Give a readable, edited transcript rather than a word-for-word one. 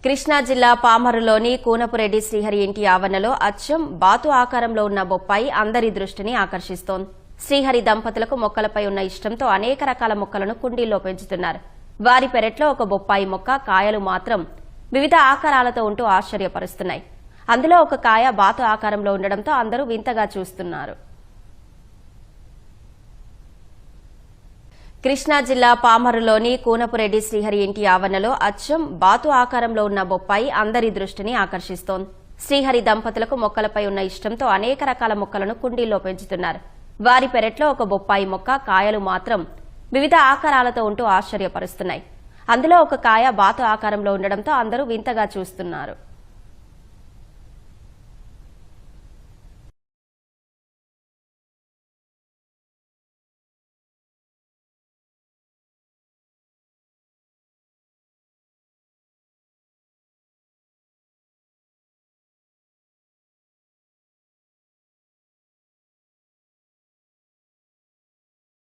కృష్ణా జిల్లా పామరులోని కూనపురెడ్డి శ్రీహరి ఇంటి ఆవరణలో అచ్చం బాతు ఆకారంలో ఉన్న బొప్పాయి అందరి దృష్టిని ఆకర్షిస్తోంది. శ్రీహరి దంపతులకు మొక్కలపై ఉన్న ఇష్టంతో అనేక రకాల మొక్కలను కుండీల్లో పెంచుతున్నారు. వారి పెరట్లో ఒక బొప్పాయి మొక్క కాయలు మాత్రం వివిధ ఆకారాలతో ఉంటూ ఆశ్చర్యపరుస్తున్నాయి. అందులో ఒక కాయ బాతు ఆకారంలో ఉండడంతో అందరూ వింతగా చూస్తున్నారు. కృష్ణా జిల్లా పామరులోని కూనపురెడ్డి శ్రీహరి ఇంటి ఆవరణలో అచ్చం బాతు ఆకారంలో ఉన్న బొప్పాయి అందరి దృష్టిని ఆకర్షిస్తోంది. శ్రీహరి దంపతులకు మొక్కలపై ఉన్న ఇష్టంతో అనేక రకాల మొక్కలను కుండీల్లో పెంచుతున్నారు. వారి పెరట్లో ఒక బొప్పాయి మొక్క కాయలు మాత్రం వివిధ ఆకారాలతో ఉంటూ ఆశ్చర్యపరుస్తున్నాయి. అందులో ఒక కాయ బాతు ఆకారంలో ఉండడంతో అందరూ వింతగా చూస్తున్నారు.